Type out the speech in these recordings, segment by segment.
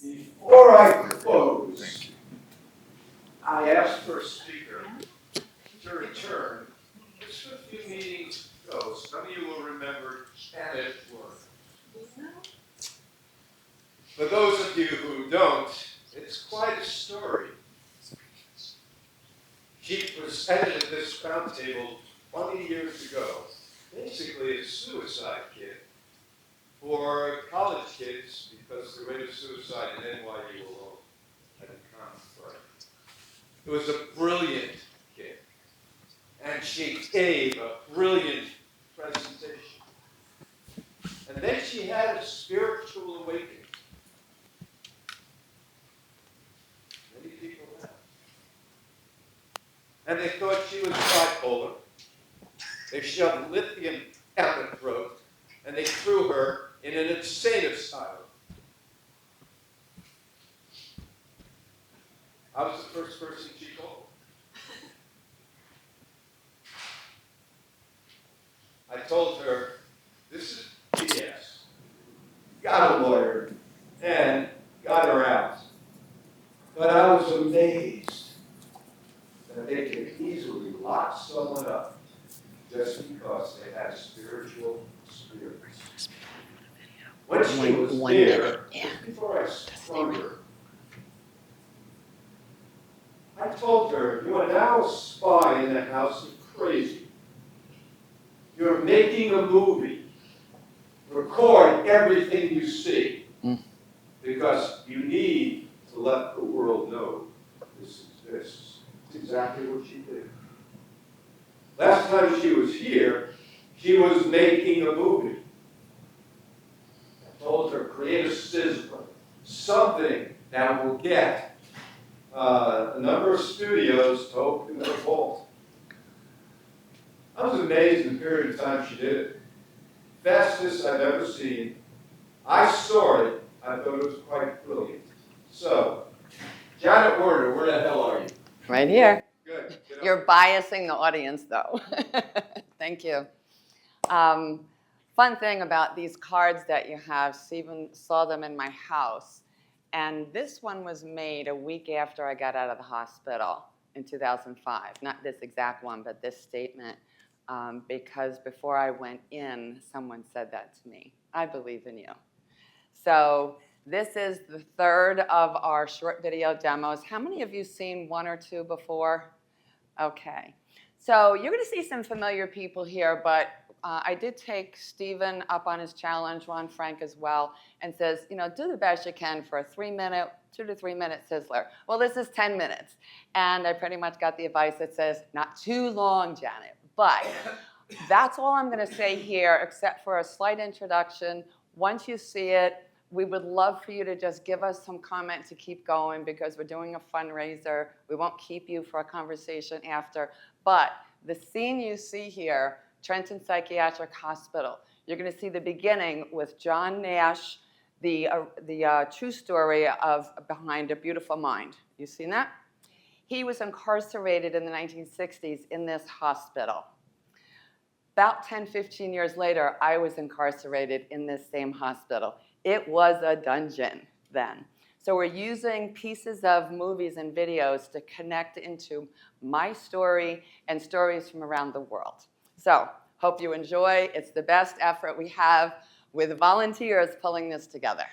Before I close, I asked for a speaker to return. Just a few meetings ago, some of you will remember Janet Werner. For those of you who don't, it's quite a story. She presented at this Roundtable 20 years ago, basically a suicide kit for college kids because the rate of suicide in NYU alone had come from. It was a brilliant kit, and she gave a brilliant presentation. And then she had a spiritual awakening. Many people have. And they thought she was bipolar. They shoved lithium down her throat, and they threw her in an insane asylum. I was the first person she called. I told her, this is BS. Got a lawyer, and got her out. But I was amazed that they could easily lock someone up just because they had spiritual experience. When she was there, just before I sprung her, I told her, you are now a spy in the house of crazy. You're making a movie. Record everything you see. Because you need to let the world know this exists. That's exactly what she did. Last time she was here, she was making a movie. I told her, create a sizzler, something that will get a number of studios to open their vault. I was amazed in the period of time she did it. Fastest I've ever seen. I saw it. I thought it was quite brilliant. So, Janet Werner, where the hell are you? Right here. Good. You're biasing the audience, though. Thank you. Fun thing about these cards that you have, Stephen saw them in my house. And this one was made a week after I got out of the hospital in 2005. Not this exact one, but this statement. Because before I went in, someone said that to me. I believe in you. So this is the third of our short video demos. How many of you seen one or two before? Okay. So you're going to see some familiar people here, but I did take Stephen up on his challenge, Ron Frank as well, and says, you know, do the best you can for a 3-minute, 2 to 3 minute sizzler. Well, this is 10 minutes. And I pretty much got the advice that says, not too long, Janet. But that's all I'm going to say here, except for a slight introduction. Once you see it, we would love for you to just give us some comment to keep going because we're doing a fundraiser. We won't keep you for a conversation after. But the scene you see here, Trenton Psychiatric Hospital, you're going to see the beginning with John Nash, the true story of Behind a Beautiful Mind. You seen that? He was incarcerated in the 1960s in this hospital. About 10, 15 years later, I was incarcerated in this same hospital. It was a dungeon then. So we're using pieces of movies and videos to connect into my story and stories from around the world. So hope you enjoy. It's the best effort we have with volunteers pulling this together.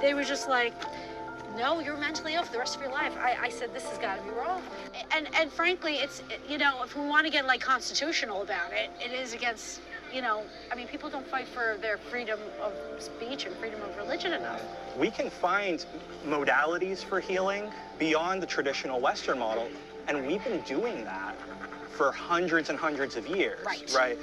They were just like, no, you're mentally ill for the rest of your life. I said, this has got to be wrong. And frankly, it's, you know, if we want to get like constitutional about it, it is against, you know, I mean, people don't fight for their freedom of speech and freedom of religion enough. We can find modalities for healing beyond the traditional Western model, and we've been doing that for hundreds and hundreds of years. Right.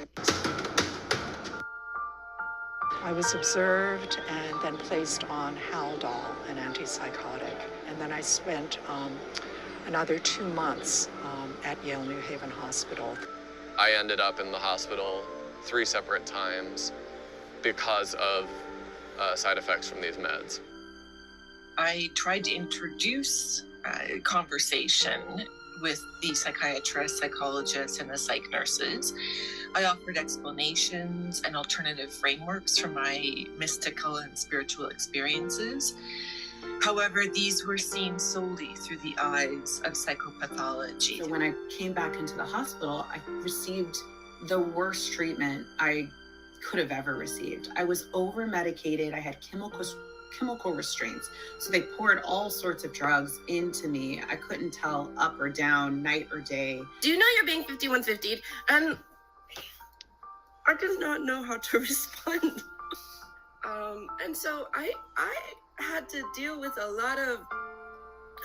I was observed and then placed on Haldol, an antipsychotic. And then I spent another 2 months at Yale New Haven Hospital. I ended up in the hospital 3 separate times because of side effects from these meds. I tried to introduce conversation with the psychiatrists, psychologists, and the psych nurses. I offered explanations and alternative frameworks for my mystical and spiritual experiences. However, these were seen solely through the eyes of psychopathology. So when I came back into the hospital, I received the worst treatment I could have ever received. I was over-medicated. I had chemical restraints. So they poured all sorts of drugs into me. I couldn't tell up or down, night or day. Do you know you're being 5150'd? And I did not know how to respond. And so I had to deal with a lot of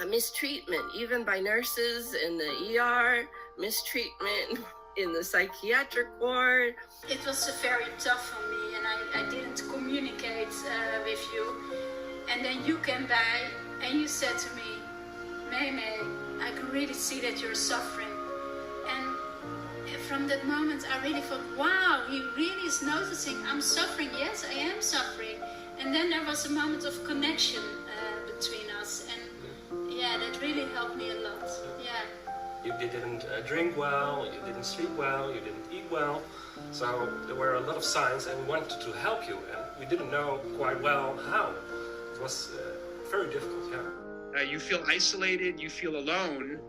mistreatment, even by nurses in the ER, mistreatment in the psychiatric ward. It was very tough for me, and I didn't communicate with you. And then you came by and you said to me, May, I can really see that you're suffering. And from that moment, I really thought, wow, he really is noticing I'm suffering. Yes, I am suffering. And then there was a moment of connection between us. And yeah, that really helped me a lot. Yeah. You didn't drink well, you didn't sleep well, you didn't eat well. So there were a lot of signs, and we wanted to help you, and we didn't know quite well how. It was very difficult, yeah. You feel isolated, you feel alone,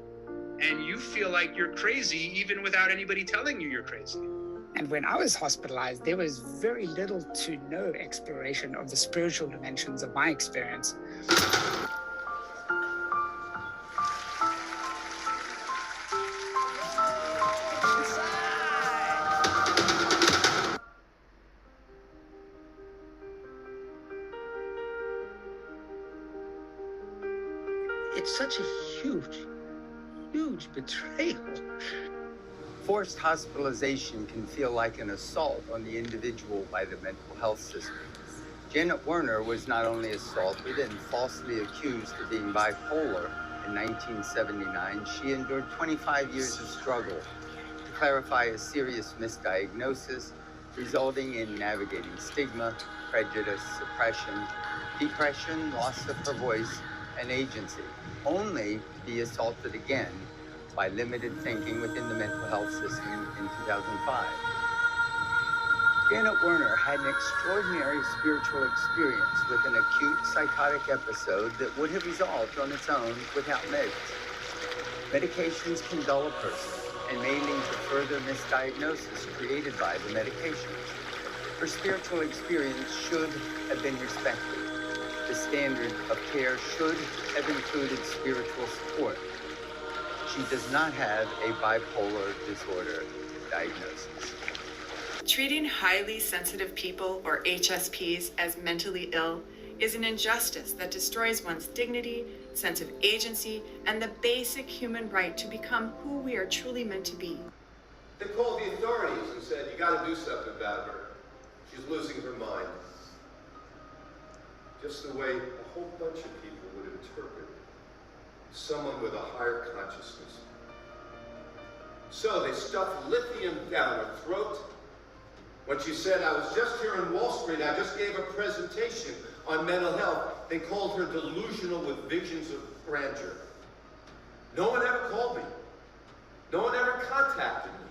and you feel like you're crazy even without anybody telling you you're crazy. And when I was hospitalized, there was very little to no exploration of the spiritual dimensions of my experience. It's such a huge betrayal. Forced hospitalization can feel like an assault on the individual by the mental health system. Janet Werner was not only assaulted and falsely accused of being bipolar in 1979, she endured 25 years of struggle to clarify a serious misdiagnosis, resulting in navigating stigma, prejudice, suppression, depression, loss of her voice and agency, only to be assaulted again by limited thinking within the mental health system in 2005. Janet Werner had an extraordinary spiritual experience with an acute psychotic episode that would have resolved on its own without meds. Medications can dull a person and may lead to further misdiagnosis created by the medications. Her spiritual experience should have been respected. The standard of care should have included spiritual support. She does not have a bipolar disorder diagnosis. Treating highly sensitive people, or HSPs, as mentally ill is an injustice that destroys one's dignity, sense of agency, and the basic human right to become who we are truly meant to be. They called the authorities and said, you gotta do something about her. She's losing her mind. Just the way a whole bunch of people would interpret someone with a higher consciousness. So they stuffed lithium down her throat. When she said, I was just here in Wall Street, I just gave a presentation on mental health, they called her delusional with visions of grandeur. No one ever called me. No one ever contacted me.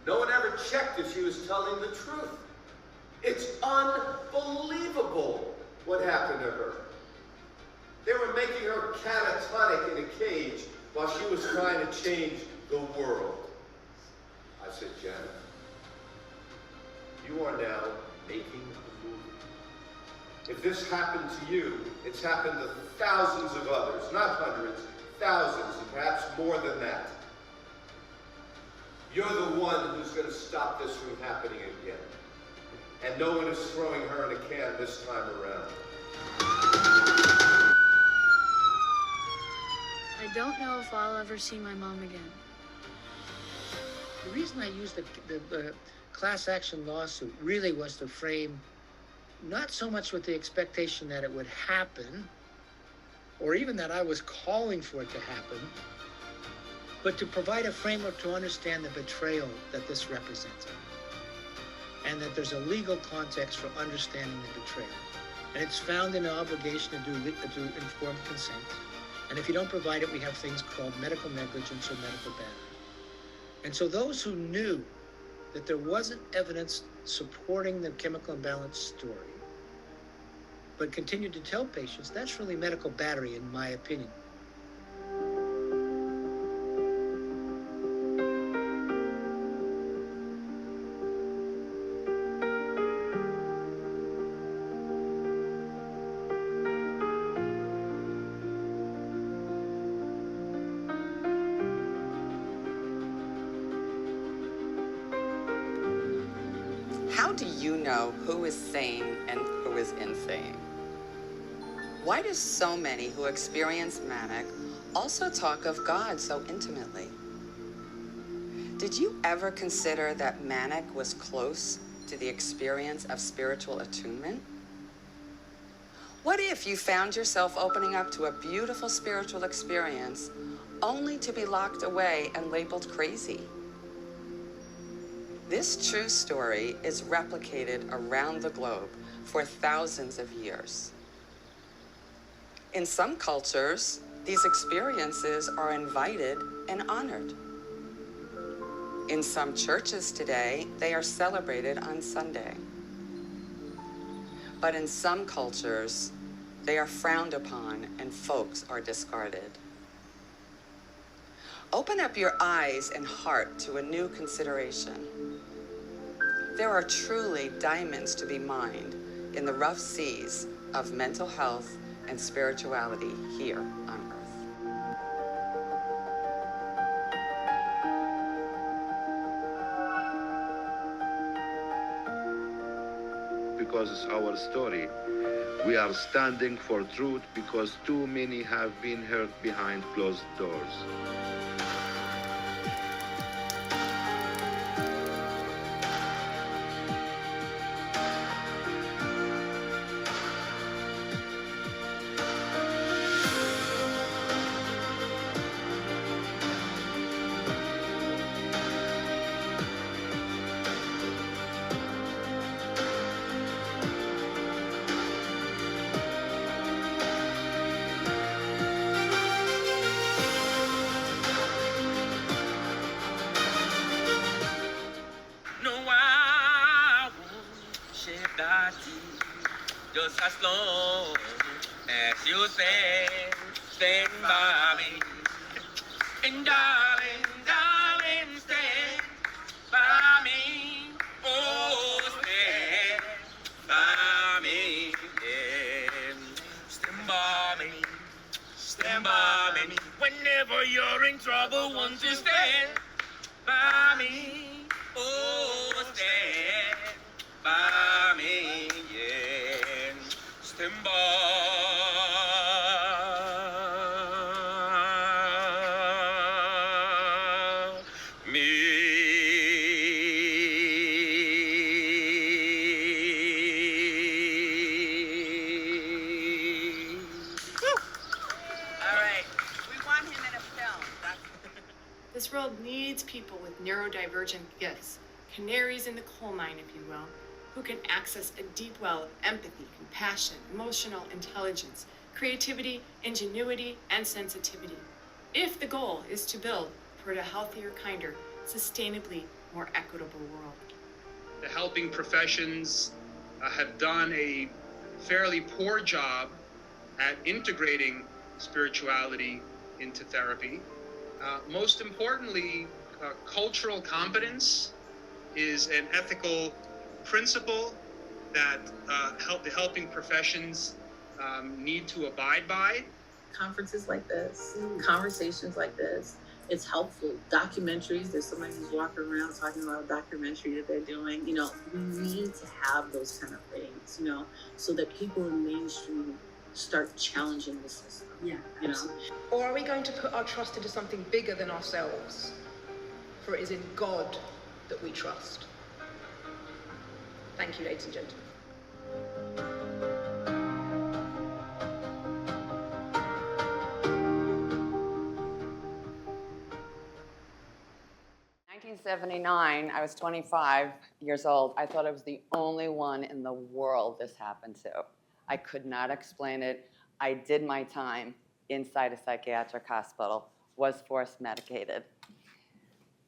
No one ever checked if she was telling the truth. It's unbelievable what happened to her. They were making her catatonic in a cage while she was trying to change the world. I said, Janet, you are now making a movie. If this happened to you, it's happened to thousands of others, not hundreds, thousands, and perhaps more than that. You're the one who's going to stop this from happening again. And no one is throwing her in a can this time around. I don't know if I'll ever see my mom again. The reason I used the class action lawsuit really was to frame not so much with the expectation that it would happen, or even that I was calling for it to happen, but to provide a framework to understand the betrayal that this represents. and that there's a legal context for understanding the betrayal. And it's found in an obligation to do informed consent. And if you don't provide it, we have things called medical negligence or medical battery. And so those who knew that there wasn't evidence supporting the chemical imbalance story, but continued to tell patients, that's really medical battery, in my opinion. How do you know who is sane and who is insane? Why do so many who experience manic also talk of God so intimately? Did you ever consider that manic was close to the experience of spiritual attunement? What if you found yourself opening up to a beautiful spiritual experience only to be locked away and labeled crazy? This true story is replicated around the globe for thousands of years. In some cultures, these experiences are invited and honored. In some churches today, they are celebrated on Sunday. But in some cultures, they are frowned upon and folks are discarded. Open up your eyes and heart to a new consideration. There are truly diamonds to be mined in the rough seas of mental health and spirituality here on Earth. Because it's our story. We are standing for truth because too many have been hurt behind closed doors. Just as long as you stand by me. And darling, darling, stand by me. Oh, stand by me. Yeah. Stand by me. Whenever you're in trouble, won't you stand by me? Oh, stand by me. Yeah. Stand by me. This world needs people with neurodivergent gifts, canaries in the coal mine, if you will, who can access a deep well of empathy, compassion, emotional intelligence, creativity, ingenuity, and sensitivity. If the goal is to build toward a healthier, kinder, sustainably more equitable world. The helping professions have done a fairly poor job at integrating spirituality into therapy. Most importantly, cultural competence is an ethical principle that the helping professions need to abide by. Conferences like this, conversations like this, it's helpful. Documentaries, there's somebody who's walking around talking about a documentary that they're doing. You know, we need to have those kind of things, you know, so that people in mainstream start challenging the system. Yeah, you know. Or are we going to put our trust into something bigger than ourselves? For it is in God that we trust. Thank you, ladies and gentlemen. 1979, I was 25 years old. I thought I was the only one in the world this happened to. I could not explain it. I did my time inside a psychiatric hospital, was force medicated.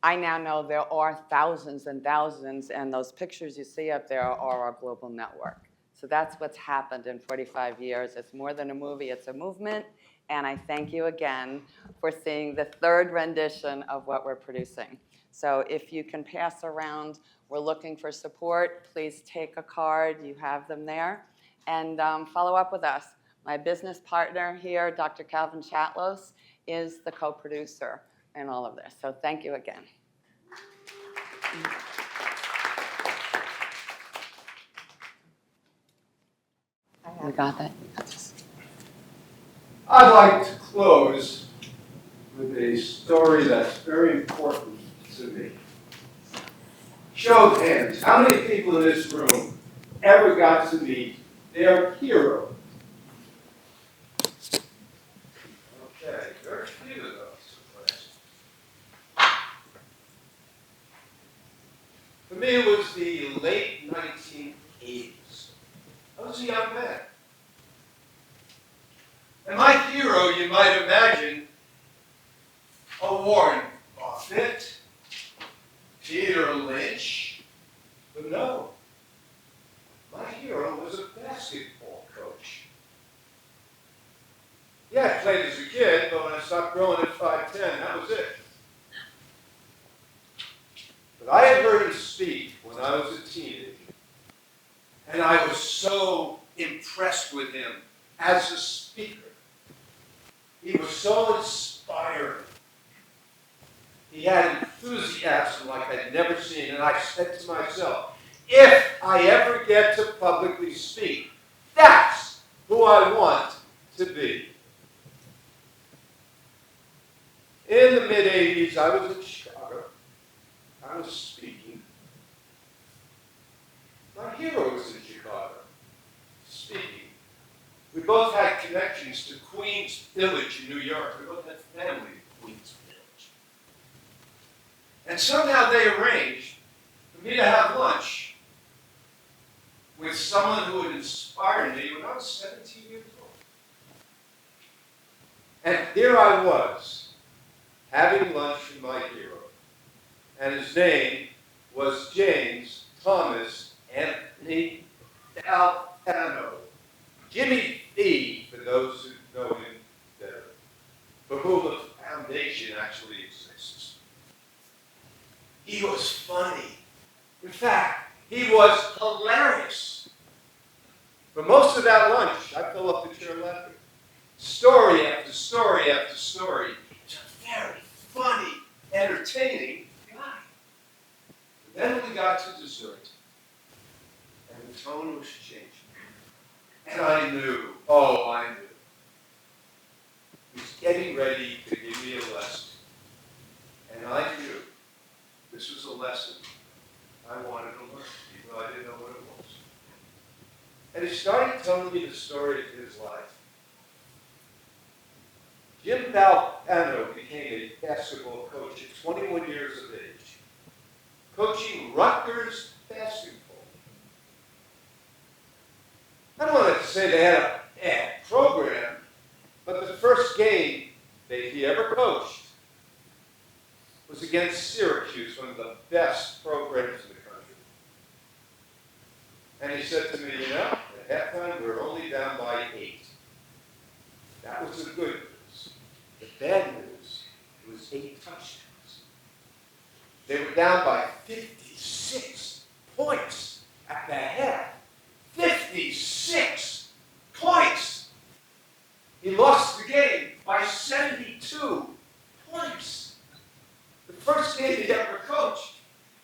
I now know there are thousands and thousands, and those pictures you see up there are our global network. So that's what's happened in 45 years. It's more than a movie, it's a movement. And I thank you again for seeing the third rendition of what we're producing. So if you can pass around, we're looking for support. Please take a card, you have them there, and follow up with us. My business partner here, Dr. Calvin Chatlos, is the co-producer in all of this. So thank you again. You got that? I'd like to close with a story that's very important to me. Show of hands, how many people in this room ever got to meet their hero? Okay, very few of those. For me, it was the late 1980s. I was a young man. And my hero, you might imagine, a Warren Buffett, Peter Lynch, but no. My hero was a basketball coach. Yeah, I played as a kid, but when I stopped growing at 5'10", that was it. But I had heard him speak when I was a teenager, and I was so impressed with him as a speaker. He was so inspiring. He had enthusiasm like I'd never seen, and I said to myself, if I ever get to publicly speak, that's who I want to be. In the mid-'80s, I was in Chicago. I was speaking. My hero was in Chicago, speaking. We both had connections to Queens Village in New York. We both had family in Queens Village. And somehow they arranged for me to have lunch with someone who had inspired me when I was 17 years old. And here I was, having lunch with my hero. And his name was James Thomas Anthony Valpano. Jimmy B, for those who know him better, for whom the foundation actually exists. He was funny. In fact, he was hilarious. For most of that lunch, I fell off the chair laughing. Story after story after story. He's a very funny, entertaining guy. Then we got to dessert, and the tone was changing. And I knew, I knew. He was getting ready to give me a lesson. And I knew this was a lesson I wanted to learn, even though I didn't know what it was. And he started telling me the story of his life. Jim Valpano became a basketball coach at 21 years of age, coaching Rutgers basketball. I don't want to say they had a bad program, but the first game that he ever coached was against Syracuse, one of the best programs in the country. And he said to me, at halftime we were only down by 8. That was the good news. The bad news was 8 touchdowns. They were down by 56 points at the half. 56 points. He lost the game by 72 points. The first game he ever coached.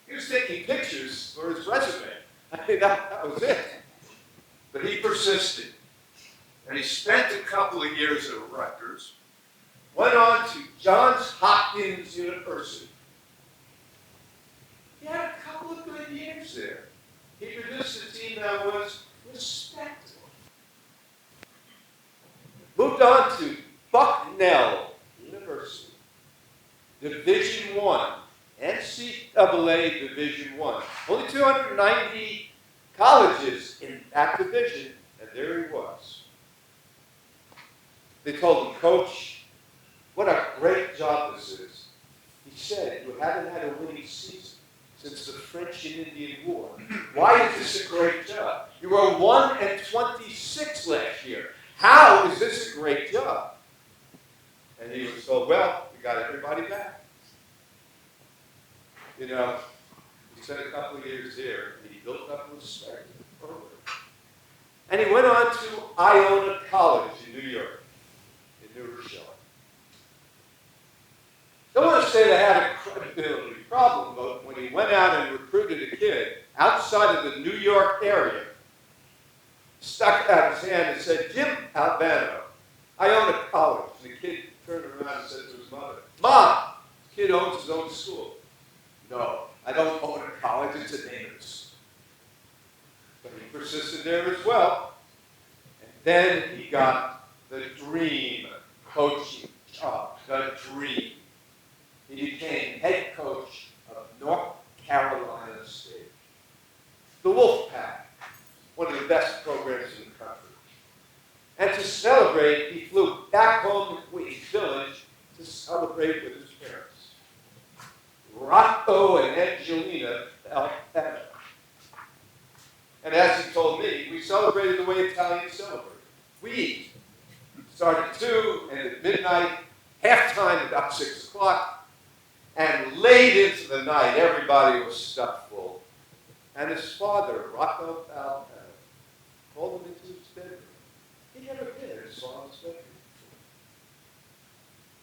He was taking pictures for his resume. I mean, that was it. But he persisted. And he spent a couple of years at Rutgers, went on to Johns Hopkins University. He had a couple of good years there. He produced a team that was respectable. Moved on to Bucknell University, Division I, NCAA Division I. Only 290 colleges in that division, and there he was. They told him, Coach, what a great job this is. He said, you haven't had a winning season since the French and Indian War. Why is this a great job? You were 1-26 last year. How is this a great job? And he was told, well, we got everybody back. You know, he spent a couple of years there, and he built up respect for the program. And he went on to Iona College in New York, in New Rochelle. Don't want to say they had a credibility problem, but when he went out and recruited a kid outside of the New York area, stuck out his hand and said, Jim Albano, Iona College. And the kid turned around and said to his mother, Mom, the kid owns his own school. No, I don't own a college, it's a neighbor's. But he persisted there as well. And then he got the dream coaching job, the dream. He became head coach of North Carolina State. The Wolfpack, one of the best programs in the country. And to celebrate, he flew back home to Queens Village to celebrate with his parents. Rocco and Angelina Alfano. And as he told me, we celebrated the way Italians celebrate. We eat. Started at 2 and at midnight, halftime about 6 o'clock, and late into the night, everybody was stuffed full. And his father, Rocco Alfano, called him into his bedroom. He'd never been in his father's bedroom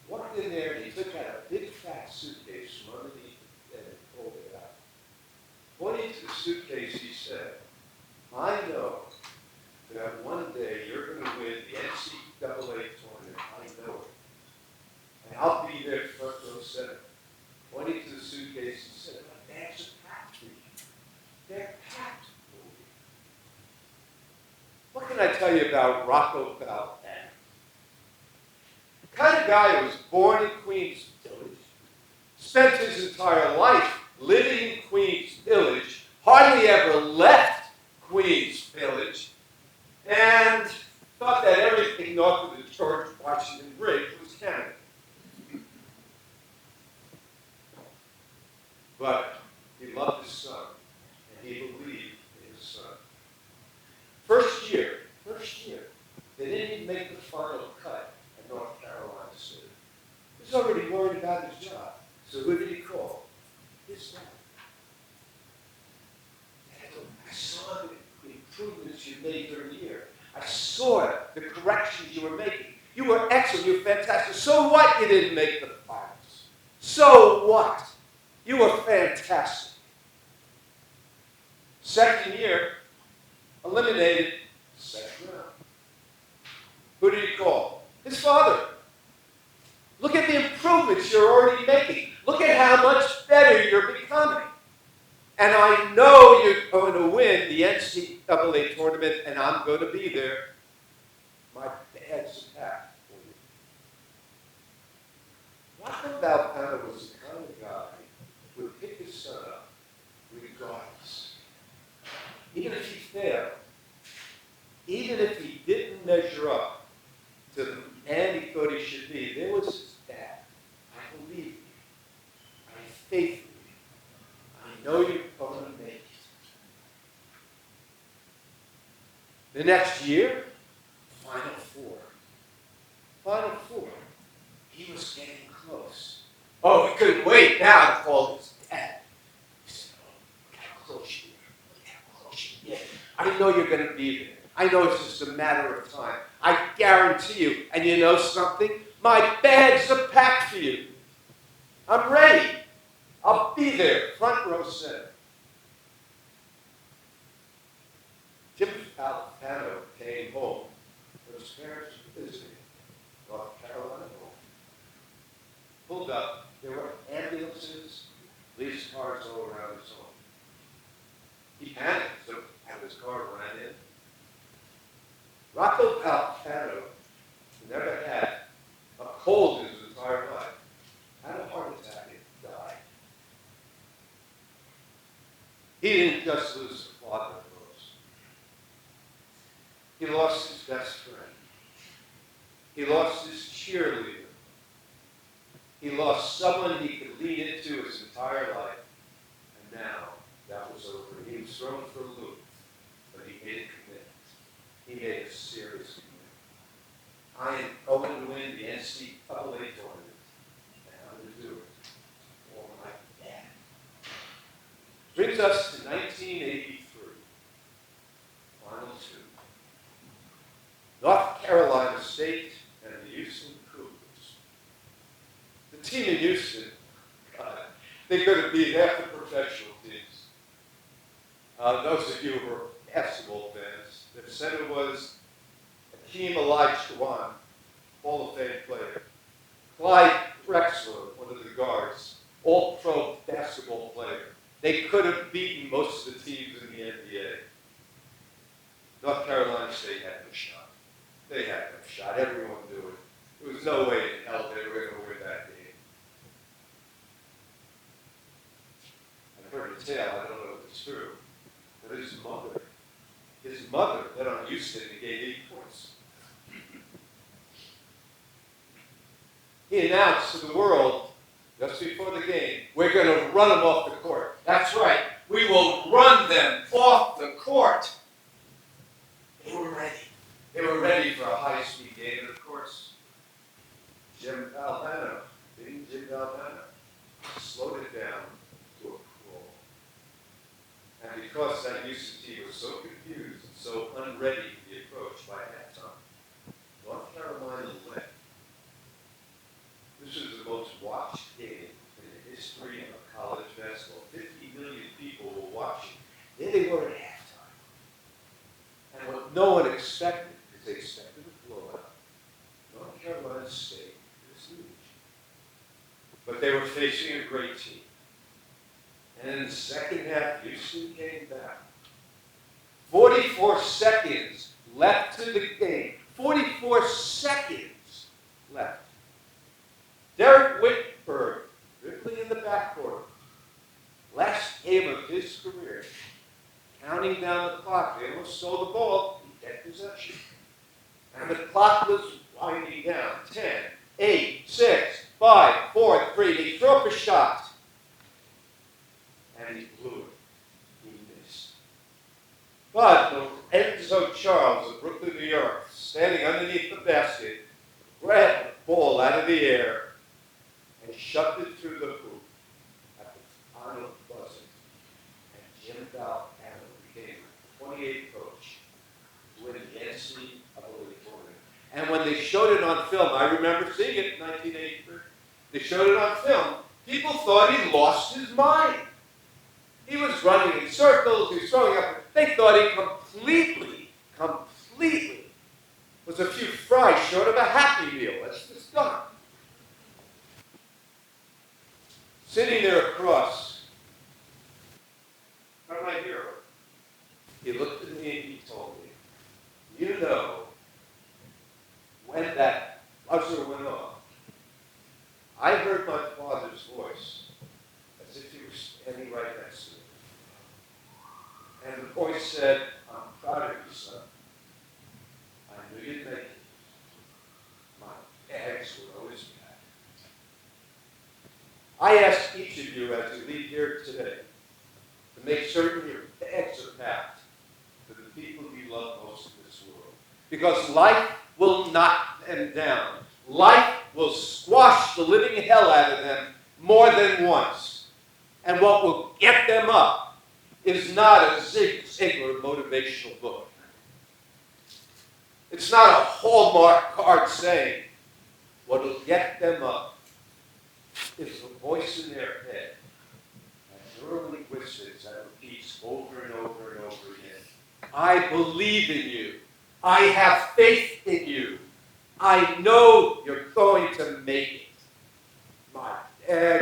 before. Walked in there and he took out a big fat suitcase from underneath the bed and pulled it out. Pointing to the suitcase, he said, I know that one day you're going to win the NCAA tournament. I know it. And I'll be there front row center. Pointing to the suitcase, he said, my bags are packed for you. They're packed for you. What can I tell you about Rocco Alfano? The kind of guy who was born in Queens Village, spent his entire life living in Queens Village, hardly ever left Queens Village, and thought that everything north of the George Washington Bridge was Canada. But he loved his son, and he believed in his son. First year, they didn't even make the final cut at North Carolina State. He was already worried about his job. So who did he call? His dad. I saw the improvements you made during the year. I saw the corrections you were making. You were excellent. You were fantastic. So what you didn't make the finals? So what? You were fantastic. Second year, eliminated second round. Who did he call? His father. Look at the improvements you're already making. Look at how much better you're becoming. And I know you're going to win the NCAA tournament, and I'm going to be there. My dad's packed for you. Rocco Alfano was the kind of guy who would pick his son up regardless. Even if he failed, even if he didn't measure up to the man he thought he should be, there was his dad. I believe you. I have faith in you. I know you're going to make it. The next year, Final Four. Final Four. He was getting close. Oh, he couldn't wait now to call his dad. He said, oh, look how close you are. Look how close you get. I know you're going to be there. I know it's just a matter of time. I guarantee you. And you know something? My bags are packed for you. I'm ready. I'll be there, front row center. Jim Alfano came home. His parents were visiting North Carolina home. Pulled up. There were ambulances, police cars all around his home. He panicked, so out his car ran in. Rocco Alfano, who never had a cold in his entire life, had a heart attack and died. He didn't just lose a father, folks. He lost his best friend. He lost his cheerleader. He lost someone he could lean into his entire life. And now that was over. He was thrown for a loop, but he made a commitment. He made a serious commitment. I am going to win the NCAA tournament, and I'm going to do it for my dad. Brings us to 1983, Final Two. North Carolina State and the Houston Cougars. The team in Houston, they could have beat half the professional teams. Those of you who are basketball fans, their center was Hakeem Olajuwon, Hall of Fame player. Clyde Drexler, one of the guards, all-pro basketball player. They could have beaten most of the teams in the NBA. North Carolina State had no shot. They had no shot. Everyone knew it. There was no way in hell they were going to win that game. I've heard a tale, I don't know if it's true, but his mother bet on Houston and gave 8 points. He announced to the world, just before the game, we're going to run them off the court. That's right. We will run them off the court. They were ready. They were ready for a high-speed game, and of course, Jim Valvano slowed it down to a crawl. And because that Houston team was so confused and so unready to be approached by halftime, North Carolina led. This was the most watched game in the history of college basketball. 50 million people were watching. There they were at halftime. And what no one expected, because they expected a blowout, North Carolina State was huge. But they were facing a great team. And in the second half, Houston came back. 44 seconds left to the game. 44 seconds left. Derek Whitberg, dribbling in the backcourt. Last game of his career. Counting down the clock. They almost stole the ball. He had possession. And the clock was winding down. 10, 8, 6, 5, 4, 3. He threw up a shot. And he blew it. He missed. But Enzo Charles of Brooklyn, New York, standing underneath the basket, grabbed the ball out of the air and shoved it through the hoop at the final buzzer. And Jim Valvano became the 28th coach to win the NCAA tournament. And when they showed it on film, I remember seeing it in 1983, they showed it on film, people thought he lost his mind. He was running in circles, he was throwing up. They thought he completely was a few fries short of a Happy Meal. That's just done. Sitting there across from my hero, he looked at me and he told me, you know, when that buzzer went off, I heard my father's voice as if he was standing right next to me. And the voice said, I'm proud of you, son. I knew you'd make it. My bags were always packed. I ask each of you as you leave here today to make certain your bags are packed for the people you love most in this world. Because life will knock them down. Life will squash the living hell out of them more than once. And what will get them up is not a Zig Ziglar motivational book. It's not a Hallmark card saying what will get them up is the voice in their head, that neurolinguistics that repeats over and over and over again. I believe in you. I have faith in you. I know you're going to make it. My dad